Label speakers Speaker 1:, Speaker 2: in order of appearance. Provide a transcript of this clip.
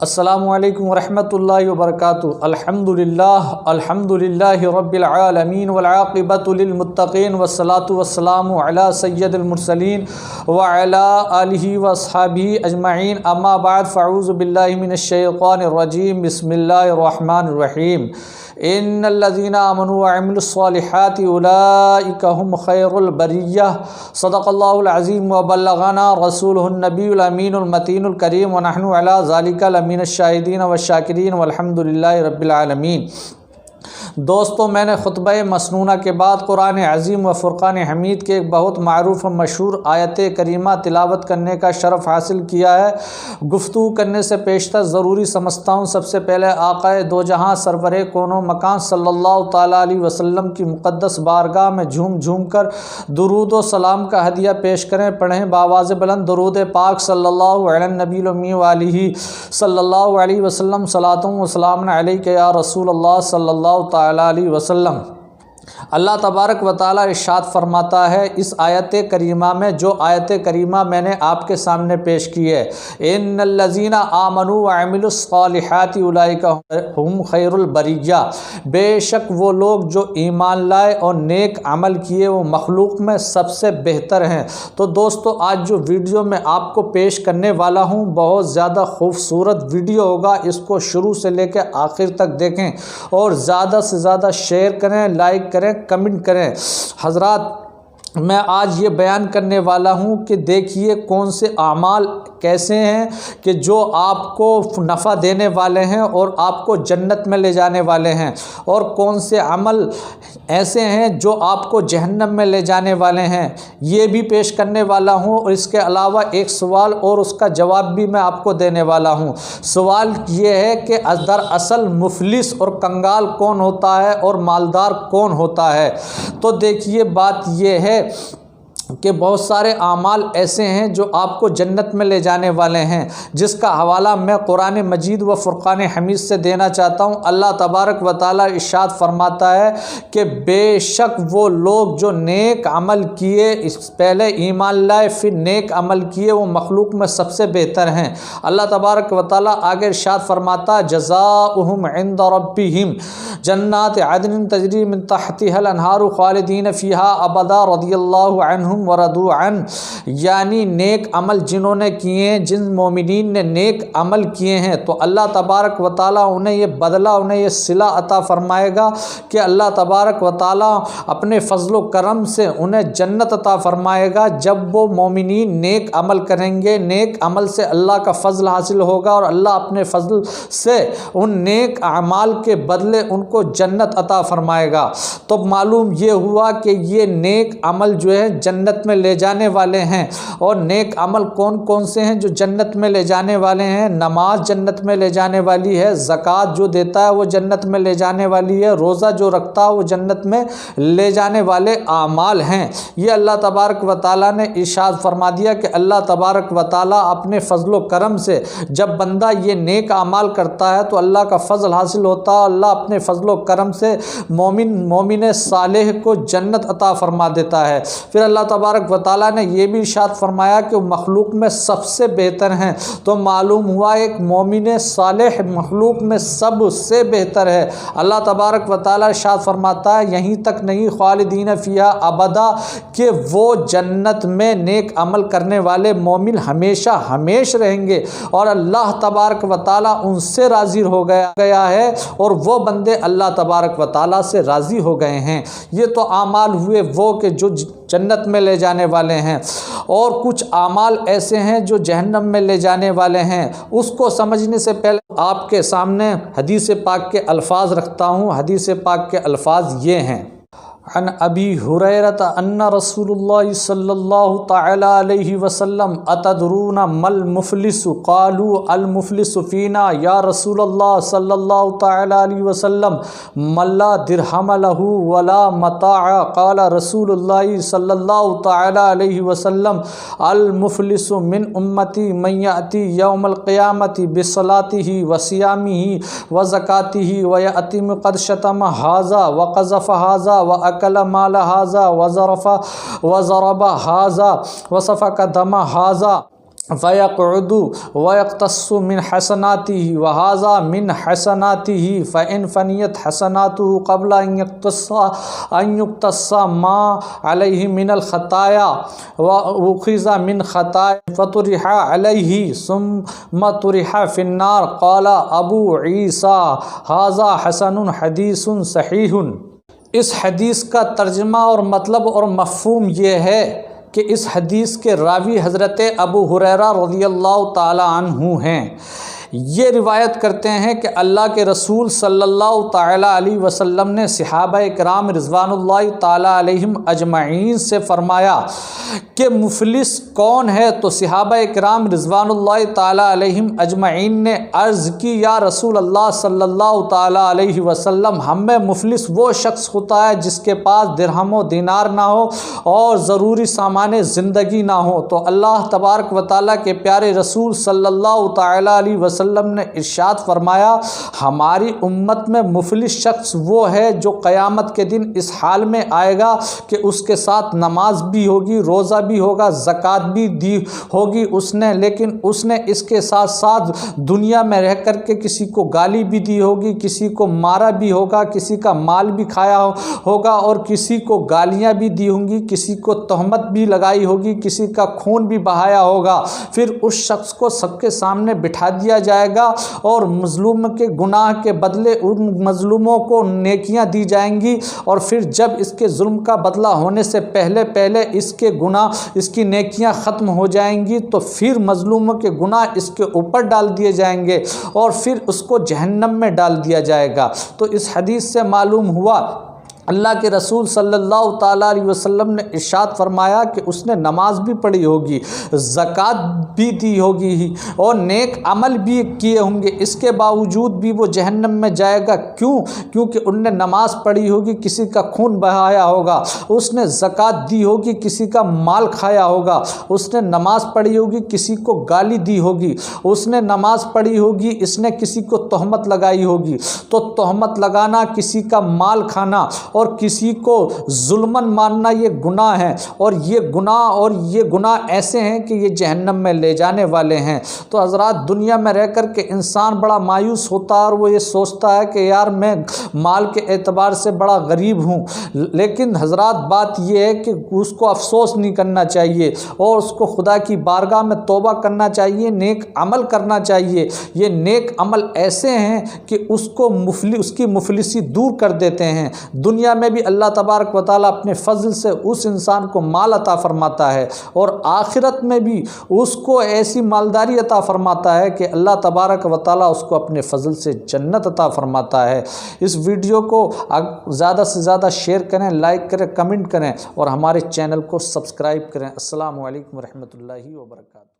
Speaker 1: السلام علیکم ورحمۃ اللہ وبرکاتہ۔ الحمدللہ رب العالمین والعاقبۃ للمتقین والصلاة والسلام علی سید المرسلین وعلی آلہ واصحابہ اجمعین، اما بعد فاعوذ باللہ من الشیطان الرجیم، بسم اللہ الرحمن الرحیم۔ ان الذین آمنوا وعملوا الصالحات اولئک هم خیر البریہ، صدق اللہ العظیم وبلغنا رسولہ النبی الامین المتین الکریم، ونحن علی ذلک لمن الشاہدین والشاکرین والحمد للہ رب العالمین۔ دوستو، میں نے خطبہ مسنونہ کے بعد قرآن عظیم و فرقان حمید کے ایک بہت معروف و مشہور آیت کریمہ تلاوت کرنے کا شرف حاصل کیا ہے۔ گفتگو کرنے سے پیشتر ضروری سمجھتا ہوں سب سے پہلے آقا دو جہاں سرور کون و مکان صلی اللہ تعالیٰ علیہ وسلم کی مقدس بارگاہ میں جھوم جھوم کر درود و سلام کا ہدیہ پیش کریں، پڑھیں بآواز بلند درود پاک صلی اللہ علیہ النبی الامی وآلہ صلی اللہ علیہ وسلم، صلاۃ و سلام علیک یا رسول اللہ صلی اللہ تعالیٰ علیہ وسلم۔ اللہ تبارک و تعالیٰ ارشاد فرماتا ہے اس آیت کریمہ میں، جو آیت کریمہ میں نے آپ کے سامنے پیش کی ہے، ان الذین آمنوا وعملوا الصالحات اولئک هم خیر البریہ، بے شک وہ لوگ جو ایمان لائے اور نیک عمل کیے وہ مخلوق میں سب سے بہتر ہیں۔ تو دوستو، آج جو ویڈیو میں آپ کو پیش کرنے والا ہوں بہت زیادہ خوبصورت ویڈیو ہوگا، اس کو شروع سے لے کے آخر تک دیکھیں اور زیادہ سے زیادہ شیئر کریں، لائک کریں، کمنٹ کریں۔ حضرات، میں آج یہ بیان کرنے والا ہوں کہ دیکھیے کون سے اعمال کیسے ہیں کہ جو آپ کو نفع دینے والے ہیں اور آپ کو جنت میں لے جانے والے ہیں، اور کون سے عمل ایسے ہیں جو آپ کو جہنم میں لے جانے والے ہیں، یہ بھی پیش کرنے والا ہوں۔ اور اس کے علاوہ ایک سوال اور اس کا جواب بھی میں آپ کو دینے والا ہوں۔ سوال یہ ہے کہ دراصل مفلس اور کنگال کون ہوتا ہے اور مالدار کون ہوتا ہے؟ تو دیکھیے بات یہ ہے کہ بہت سارے اعمال ایسے ہیں جو آپ کو جنت میں لے جانے والے ہیں، جس کا حوالہ میں قرآن مجید و فرقان حمید سے دینا چاہتا ہوں۔ اللہ تبارک و تعالیٰ ارشاد فرماتا ہے کہ بے شک وہ لوگ جو نیک عمل کیے، پہلے ایمان لائے پھر نیک عمل کیے، وہ مخلوق میں سب سے بہتر ہیں۔ اللہ تبارک و تعالیٰ آگے ارشاد فرماتا ہے جزاؤہم عند ربہم جنات عدن تجری من تحتها الانہار خالدین فیہا ابدا رضی اللہ عنہم ورضوا عنہ، یعنی نیک عمل جنہوں نے کیے ہیں، جن مومنین نے نیک عمل کیے ہیں، تو اللہ تبارک و تعالیٰ انہیں یہ بدلہ، انہیں یہ صلہ عطا فرمائے گا کہ اللہ تبارک و تعالیٰ اپنے فضل و کرم سے انہیں جنت عطا فرمائے گا۔ جب وہ مومنین نیک عمل کریں گے، نیک عمل سے اللہ کا فضل حاصل ہوگا اور اللہ اپنے فضل سے ان نیک اعمال کے بدلے ان کو جنت عطا فرمائے گا۔ تو معلوم یہ ہوا کہ یہ نیک عمل جو ہے جنت میں لے جانے والے ہیں۔ اور نیک عمل کون کون سے ہیں جو جنت میں لے جانے والے ہیں؟ نماز جنت میں لے جانے والی ہے، زکوٰۃ جو دیتا ہے وہ جنت میں لے جانے والی ہے، روزہ جو رکھتا ہے وہ جنت میں لے جانے والے اعمال ہیں۔ یہ اللہ تبارک و تعالیٰ نے ارشاد فرما دیا کہ اللہ تبارک و تعالیٰ اپنے فضل و کرم سے جب بندہ یہ نیک اعمال کرتا ہے تو اللہ کا فضل حاصل ہوتا ہے، اللہ اپنے فضل و کرم سے مومن صالح کو جنت عطا فرما دیتا ہے۔ پھر اللہ تبارک و تعالیٰ نے یہ بھی ارشاد فرمایا کہ مخلوق میں سب سے بہتر ہیں۔ تو معلوم ہوا ایک مومن صالح مخلوق میں سب سے بہتر ہے۔ اللہ تبارک و تعالیٰ ارشاد فرماتا ہے یہیں تک نہیں، خالدین فیہا ابدا، کہ وہ جنت میں نیک عمل کرنے والے مومن ہمیشہ ہمیش رہیں گے، اور اللہ تبارک و تعالیٰ ان سے راضی ہو گیا ہے اور وہ بندے اللہ تبارک و تعالیٰ سے راضی ہو گئے ہیں۔ یہ تو اعمال ہوئے وہ کہ جو جنت میں لے جانے والے ہیں، اور کچھ اعمال ایسے ہیں جو جہنم میں لے جانے والے ہیں۔ اس کو سمجھنے سے پہلے آپ کے سامنے حدیث پاک کے الفاظ رکھتا ہوں۔ حدیث پاک کے الفاظ یہ ہیں، عن ابی ہریرہ ان رسول اللہ صلی اللہ تعالی علیہ وسلم اتدرون ما المفلس قالوا المفلس فینا یا رسول اللہ صلی اللہ تعالی علیہ وسلم من لا درہم لہ ولا متاع، قال رسول اللہ صلی اللہ تعالی علیہ وسلم المفلس من امتی من یأتی یوم القیامت بصلاتہ وصیامہ وزکاتہ ویأتم قد شتم ھذا وقذف ھذا اکل مال ھذا وضرب ھذا وسفک دم ھذا فَيَقْعُدُ وَيَقْتَصُّ مِنْ حَسَنَاتِهِ وَهَذَا مِنْ حَسَنَاتِهِ فَإِنْ فَنِيَتْ حَسَنَاتُهُ قَبْلَ أَنْ يُقْتَصَّ مَا عَلَيْهِ مِنَ الْخَطَايَا وَأُخِذَ مِنْ خَطَايَا فَطُرِحَ عَلَيْهِ ثُمَّ طُرِحَ فِي النَّارِ قَالَ أَبُو عِيسَى هَذَا حَسَنٌ حَدِيثٌ صَحِيحٌ۔ اس حدیث کا ترجمہ اور مطلب اور مفہوم یہ ہے کہ اس حدیث کے راوی حضرت ابو ہریرہ رضی اللہ تعالی عنہ ہیں۔ یہ روایت کرتے ہیں کہ اللہ کے رسول صلی اللہ تعالی علیہ وسلم نے صحابہ کرام رضوان اللہ تعالی علیہم اجمعین سے فرمایا کہ مفلس کون ہے؟ تو صحابہ کرام رضوان اللہ تعالی علیہم اجمعین نے عرض کی یا رسول اللہ صلی اللہ تعالی علیہ وسلم، ہم میں مفلس وہ شخص ہوتا ہے جس کے پاس درہم و دینار نہ ہو اور ضروری سامان زندگی نہ ہو۔ تو اللہ تبارک و تعالیٰ کے پیارے رسول صلی اللہ تعالی علیہ وسلم نے ارشاد فرمایا ہماری امت میں مفلس شخص وہ ہے جو قیامت کے دن اس حال میں آئے گا کہ اس کے ساتھ نماز بھی ہوگی، روزہ بھی ہوگا، زکوٰۃ بھی دی ہوگی لیکن اس نے اس کے ساتھ ساتھ دنیا میں رہ کر کے کسی کو گالی بھی دی ہوگی، کسی کو مارا بھی ہوگا، کسی کا مال بھی کھایا ہوگا اور کسی کو گالیاں بھی دی ہوں گی، کسی کو تہمت بھی لگائی ہوگی، کسی کا خون بھی بہایا ہوگا۔ پھر اس شخص کو سب کے سامنے بٹھا دیا جائے گا اور مظلوم کے گناہ کے بدلے ان مظلوموں کو نیکیاں دی جائیں گی، اور پھر جب اس کے ظلم کا بدلہ ہونے سے پہلے اس کے گناہ، اس کی نیکیاں ختم ہو جائیں گی تو پھر مظلوموں کے گناہ اس کے اوپر ڈال دیے جائیں گے اور پھر اس کو جہنم میں ڈال دیا جائے گا۔ تو اس حدیث سے معلوم ہوا اللہ کے رسول صلی اللہ تعالیٰ علیہ وسلم نے ارشاد فرمایا کہ اس نے نماز بھی پڑھی ہوگی، زکوٰۃ بھی دی ہوگی اور نیک عمل بھی کیے ہوں گے، اس کے باوجود بھی وہ جہنم میں جائے گا۔ کیونکہ ان نے نماز پڑھی ہوگی، کسی کا خون بہایا ہوگا، اس نے زکوٰۃ دی ہوگی، کسی کا مال کھایا ہوگا، اس نے نماز پڑھی ہوگی، کسی کو گالی دی ہوگی، اس نے نماز پڑھی ہوگی، اس نے کسی کو تہمت لگائی ہوگی۔ تو تہمت لگانا، کسی کا مال کھانا اور کسی کو ظلمن ماننا یہ گناہ ہے، اور یہ گناہ ایسے ہیں کہ یہ جہنم میں لے جانے والے ہیں۔ تو حضرات دنیا میں رہ کر کے انسان بڑا مایوس ہوتا ہے اور وہ یہ سوچتا ہے کہ یار میں مال کے اعتبار سے بڑا غریب ہوں، لیکن حضرات بات یہ ہے کہ اس کو افسوس نہیں کرنا چاہیے اور اس کو خدا کی بارگاہ میں توبہ کرنا چاہیے، نیک عمل کرنا چاہیے۔ یہ نیک عمل ایسے ہیں کہ اس کی مفلسی دور کر دیتے ہیں۔ دنیا میں بھی اللہ تبارک و تعالیٰ اپنے فضل سے اس انسان کو مال عطا فرماتا ہے اور آخرت میں بھی اس کو ایسی مالداری عطا فرماتا ہے کہ اللہ تبارک و تعالیٰ اس کو اپنے فضل سے جنت عطا فرماتا ہے۔ اس ویڈیو کو زیادہ سے زیادہ شیئر کریں، لائک کریں، کمنٹ کریں اور ہمارے چینل کو سبسکرائب کریں۔ السلام علیکم ورحمۃ اللہ وبرکاتہ۔